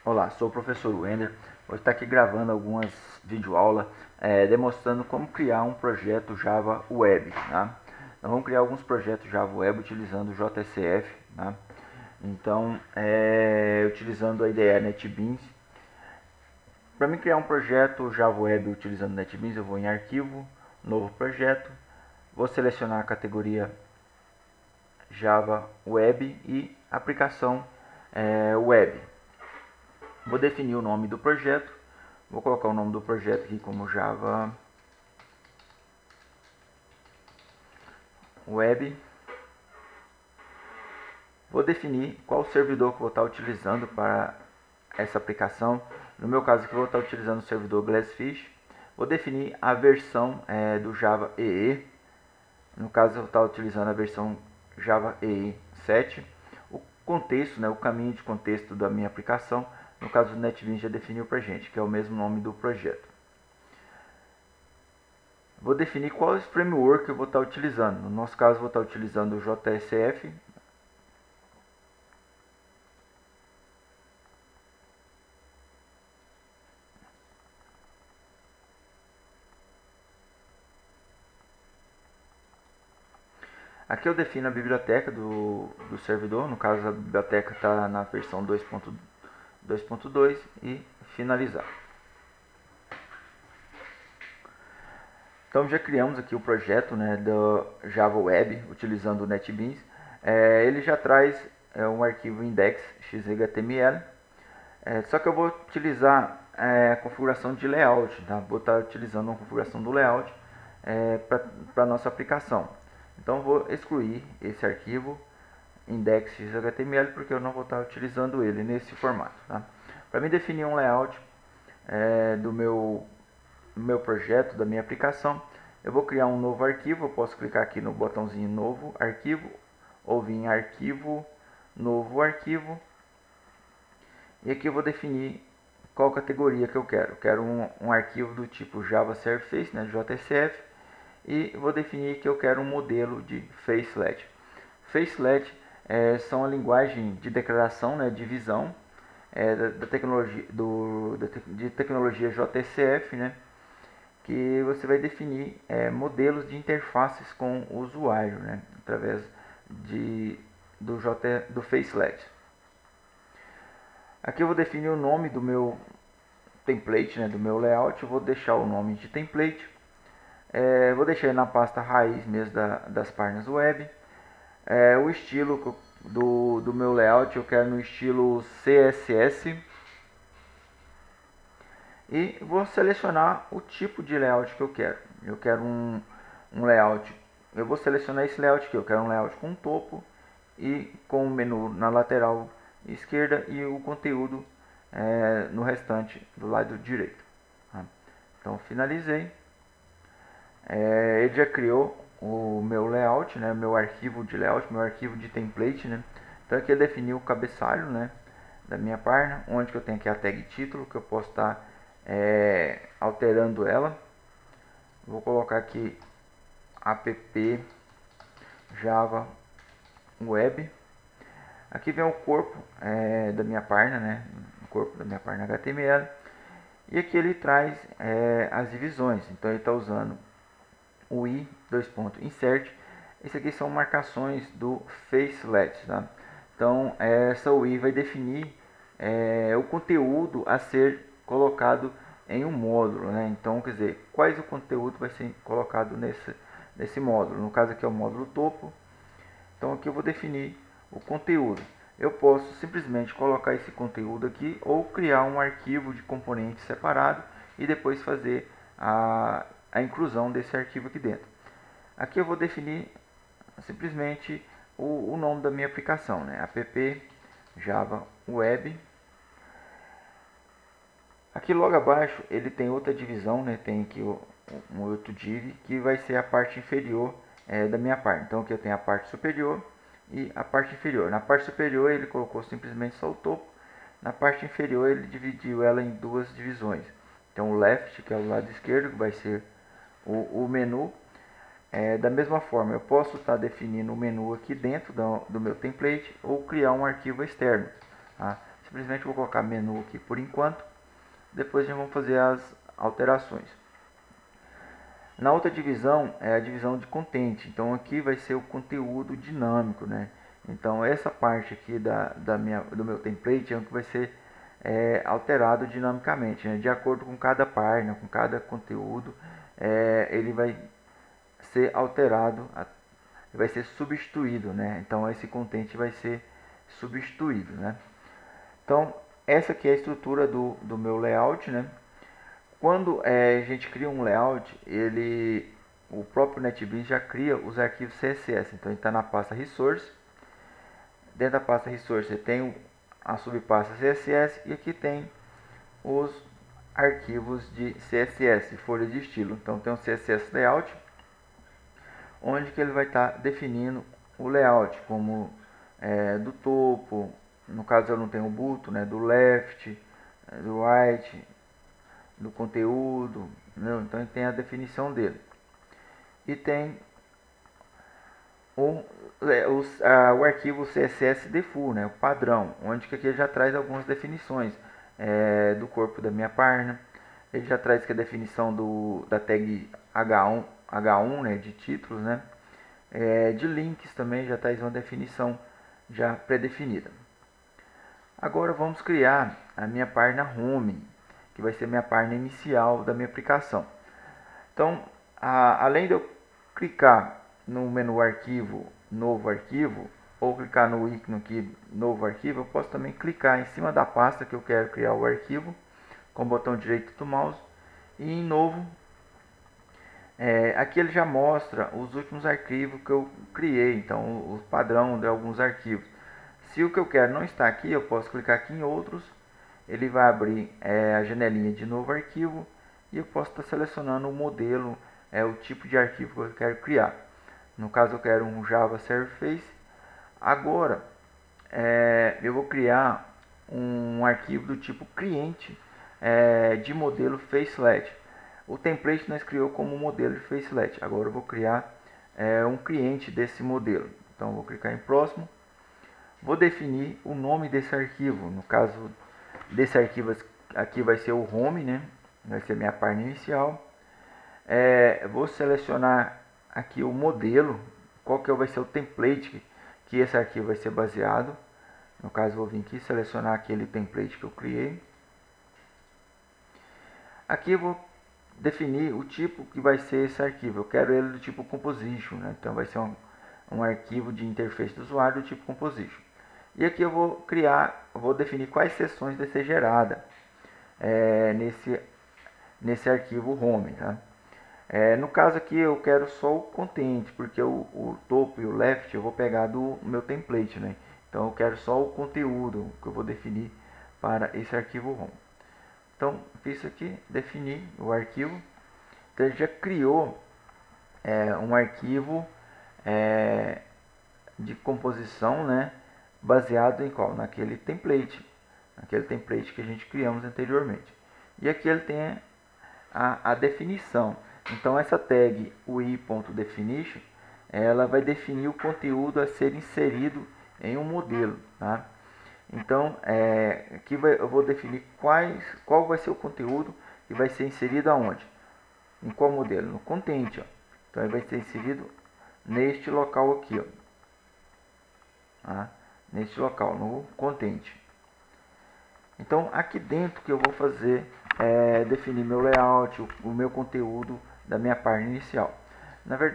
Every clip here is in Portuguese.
Olá, sou o professor Wender. Hoje está aqui gravando algumas videoaulas demonstrando como criar um projeto Java Web. Tá? Nós vamos criar alguns projetos Java Web utilizando o JCF. Tá? Então, utilizando a IDE NetBeans. Para mim criar um projeto Java Web utilizando NetBeans, eu vou em Arquivo, Novo Projeto. Vou selecionar a categoria Java Web e Aplicação Web. Vou definir o nome do projeto. Vou colocar o nome do projeto aqui como Java Web. Vou definir qual servidor que eu vou estar utilizando para essa aplicação. No meu caso aqui, eu vou estar utilizando o servidor Glassfish. Vou definir a versão do Java EE. No caso, eu vou estar utilizando a versão Java EE 7. O contexto, o caminho de contexto da minha aplicação. No caso, o NetBeans já definiu para a gente, que é o mesmo nome do projeto. Vou definir qual framework eu vou estar utilizando. No nosso caso, vou estar utilizando o JSF. Aqui eu defino a biblioteca do servidor. No caso, a biblioteca está na versão 2.2 e finalizar. Então já criamos aqui o projeto do Java Web utilizando o NetBeans. Ele já traz um arquivo index.xhtml. Só que eu vou utilizar a configuração de layout. Tá? Vou estar utilizando uma configuração do layout para a nossa aplicação. Então vou excluir esse arquivo index.xhtml porque eu não vou estar utilizando ele nesse formato. Tá? Para mim definir um layout do meu projeto, da minha aplicação, eu vou criar um novo arquivo. Eu posso clicar aqui no botãozinho novo arquivo ou vir em arquivo, novo arquivo, e aqui eu vou definir qual categoria que eu quero. Eu quero um arquivo do tipo Java Server Face, JSF, e vou definir que eu quero um modelo de Facelet. Facelet são a linguagem de declaração, de visão da tecnologia de tecnologia JSF, que você vai definir modelos de interfaces com o usuário, através do Facelet. Aqui eu vou definir o nome do meu template, do meu layout. Eu vou deixar o nome de template. Vou deixar ele na pasta raiz mesmo das páginas web. O estilo do meu layout eu quero no estilo CSS. E vou selecionar o tipo de layout que eu quero. Eu quero um layout. Eu vou selecionar esse layout aqui. Eu quero um layout com topo e com o menu na lateral esquerda e o conteúdo no restante do lado direito. Tá? Então finalizei. Ele já criou o meu layout, meu arquivo de layout, meu arquivo de template. Então aqui ele definiu o cabeçalho da minha página, onde que eu tenho aqui a tag título, que eu posso estar alterando ela. Vou colocar aqui app Java Web. Aqui vem o corpo da minha página, o corpo da minha página HTML. E aqui ele traz as divisões. Então ele está usando o i insert. Esse aqui são marcações do Facelet. Tá? Então essa UI vai definir o conteúdo a ser colocado em um módulo. Então quer dizer, quais o conteúdo vai ser colocado nesse módulo. No caso aqui é o módulo topo. Então aqui eu vou definir o conteúdo. Eu posso simplesmente colocar esse conteúdo aqui ou criar um arquivo de componentes separado e depois fazer a inclusão desse arquivo aqui dentro. Aqui eu vou definir simplesmente o nome da minha aplicação, app Java Web. Aqui logo abaixo ele tem outra divisão, tem aqui um outro div que vai ser a parte inferior da minha parte. Então aqui eu tenho a parte superior e a parte inferior. Na parte superior ele colocou simplesmente só o topo. Na parte inferior ele dividiu ela em duas divisões. Então o left, que é o lado esquerdo, que vai ser o menu. Da mesma forma, eu posso estar definindo o menu aqui dentro do meu template ou criar um arquivo externo. Tá? simplesmente vou colocar menu aqui por enquanto. Depois já vamos fazer as alterações. Na outra divisão é a divisão de content. Então aqui vai ser o conteúdo dinâmico, né? Então essa parte aqui do meu template é o que vai ser alterado dinamicamente, né? De acordo com cada página, com cada conteúdo, ele vai ser alterado, vai ser substituído, né? Então esse content vai ser substituído, né? Então essa aqui é a estrutura do meu layout, né? Quando a gente cria um layout, o próprio NetBeans já cria os arquivos CSS. Então ele está na pasta Resource. Dentro da pasta Resource você tem a subpasta CSS e aqui tem os arquivos de CSS, folha de estilo. Então tem o CSS Layout, onde que ele vai estar definindo o layout, como do topo, no caso eu não tenho o button, né, do left, do right, do conteúdo, né? Então ele tem a definição dele. E tem o arquivo CSS default, né, o padrão, onde que aqui ele já traz algumas definições do corpo da minha página. Ele já traz que a definição da tag H1, né, de títulos, né, de links também já traz uma definição já pré-definida. Agora vamos criar a minha página home, que vai ser minha página inicial da minha aplicação. Então, além de eu clicar no menu arquivo, novo arquivo, ou clicar no ícone aqui, novo arquivo, eu posso também clicar em cima da pasta que eu quero criar o arquivo, com o botão direito do mouse, e em novo, aqui ele já mostra os últimos arquivos que eu criei, então o padrão de alguns arquivos. Se o que eu quero não está aqui, eu posso clicar aqui em outros, ele vai abrir a janelinha de novo arquivo, e eu posso estar selecionando o modelo, o tipo de arquivo que eu quero criar. No caso eu quero um Java Server Face. Agora eu vou criar um arquivo do tipo cliente de modelo Facelet. O template nós criou como modelo de Facelet. Agora eu vou criar um cliente desse modelo. Então eu vou clicar em próximo. Vou definir o nome desse arquivo. No caso desse arquivo aqui vai ser o home, né? Vai ser minha página inicial. Vou selecionar aqui o modelo, qual que vai ser o template que esse arquivo vai ser baseado. No caso, vou vir aqui selecionar aquele template que eu criei. Aqui eu vou definir o tipo que vai ser esse arquivo. Eu quero ele do tipo composition, né? Então vai ser um arquivo de interface do usuário do tipo composition. E aqui eu vou definir quais seções vai ser gerada nesse arquivo home, tá? No caso aqui eu quero só o content, porque o topo e o left eu vou pegar do meu template, né? Então eu quero só o conteúdo que eu vou definir para esse arquivo home. Então fiz isso aqui, defini o arquivo. Então ele já criou um arquivo de composição, né? Baseado em qual? Naquele template que a gente criamos anteriormente. E aqui ele tem a definição. Então essa tag UI.definition, ela vai definir o conteúdo a ser inserido em um modelo, tá? Então aqui eu vou definir qual vai ser o conteúdo que vai ser inserido aonde, em qual modelo, no content, ó. Então ele vai ser inserido neste local aqui, ó, tá? Neste local, no content. Então aqui dentro que eu vou fazer definir meu layout, o meu conteúdo da minha página inicial.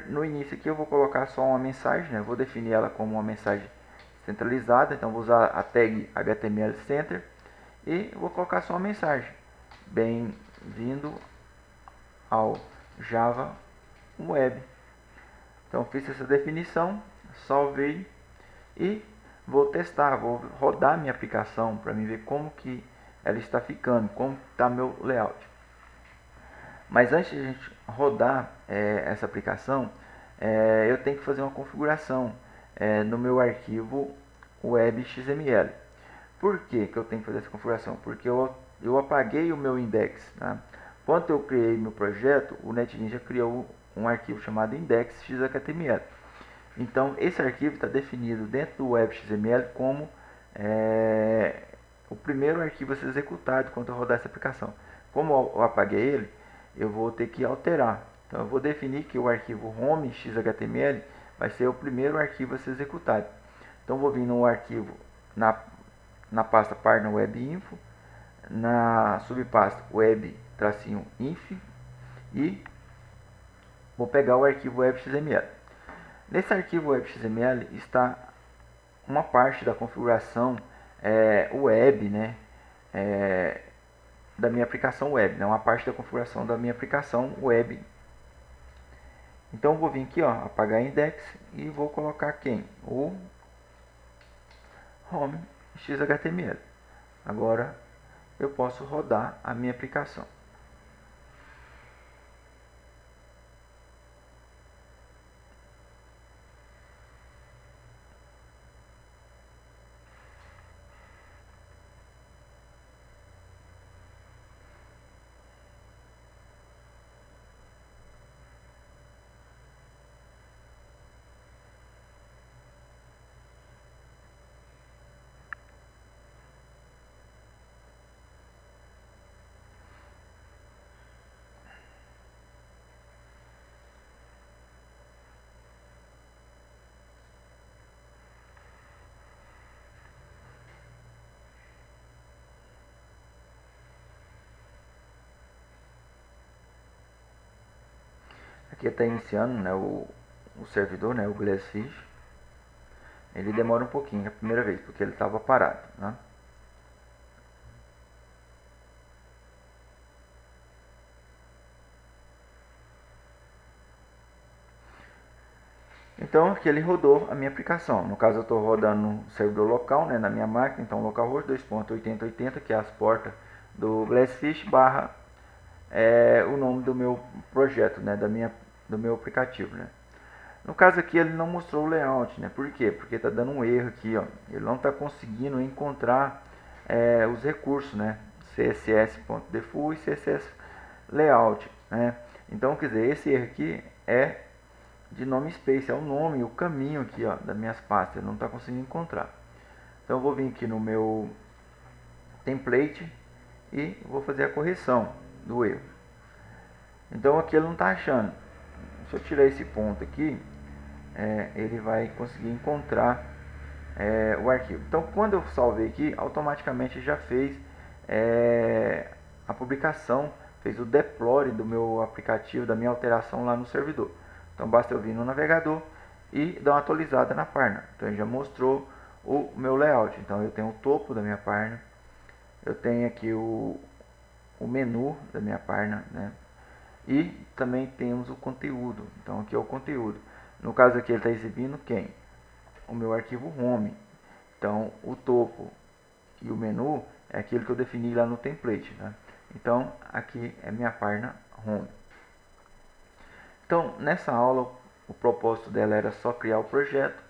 No início aqui eu vou colocar só uma mensagem, né? Vou definir ela como uma mensagem centralizada, então vou usar a tag HTML Center e vou colocar só uma mensagem: bem-vindo ao Java Web. Então fiz essa definição, salvei e vou testar, vou rodar minha aplicação para mim ver como que ela está ficando, como está meu layout. Mas antes de a gente rodar essa aplicação, eu tenho que fazer uma configuração no meu arquivo web.xml. Por que eu tenho que fazer essa configuração? Porque eu apaguei o meu index, tá? Quando eu criei meu projeto, o NetBeans já criou um arquivo chamado index.xhtml. Então esse arquivo está definido dentro do web.xml como o primeiro arquivo a ser executado quando eu rodar essa aplicação. Como eu apaguei ele, eu vou ter que alterar. Então eu vou definir que o arquivo home xhtml vai ser o primeiro arquivo a ser executado. Então vou vir no arquivo, na pasta página web info, na subpasta web-inf e vou pegar o arquivo web.xml. Nesse arquivo web.xml está uma parte da configuração web, né, da minha aplicação web, né, uma parte da configuração da minha aplicação web. Então eu vou vir aqui, ó, apagar index e vou colocar quem? O home xhtml. Agora eu posso rodar a minha aplicação. Aqui está iniciando, né, o servidor, né, o Glassfish. Ele demora um pouquinho a primeira vez, porque ele estava parado, né? Então aqui ele rodou a minha aplicação. No caso eu estou rodando no servidor local, né, na minha máquina. Então localhost 2.8080, que é as portas do Glassfish, barra o nome do meu projeto, né, do meu aplicativo, né. No caso aqui ele não mostrou o layout, né? Por quê? Porque está dando um erro aqui, ó. Ele não está conseguindo encontrar os recursos, né? css.default e css layout, né? Então, quer dizer, esse erro aqui é de namespace, é o nome, o caminho aqui, ó, das minhas pastas. Ele não está conseguindo encontrar. Então, eu vou vir aqui no meu template e vou fazer a correção do erro. Então, aqui ele não está achando. Se eu tirar esse ponto aqui, ele vai conseguir encontrar o arquivo. Então, quando eu salvei aqui, automaticamente já fez a publicação, fez o deploy do meu aplicativo, da minha alteração lá no servidor. Então, basta eu vir no navegador e dar uma atualizada na página. Então, ele já mostrou o meu layout. Então, eu tenho o topo da minha página, eu tenho aqui o menu da minha página, né? E também temos o conteúdo. Então, aqui é o conteúdo. No caso aqui ele está exibindo quem? O meu arquivo home. Então o topo e o menu é aquilo que eu defini lá no template, né? Então aqui é minha página home. Então nessa aula o propósito dela era só criar o projeto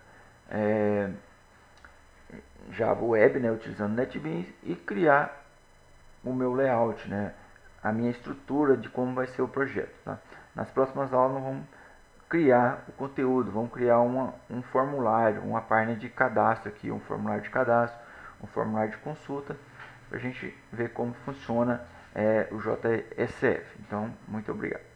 Java Web, né, utilizando NetBeans, e criar o meu layout, né, a minha estrutura de como vai ser o projeto, tá? Nas próximas aulas nós vamos criar o conteúdo, vamos criar um formulário, uma página de cadastro aqui, um formulário de cadastro, um formulário de consulta, para a gente ver como funciona o JSF. Então, muito obrigado.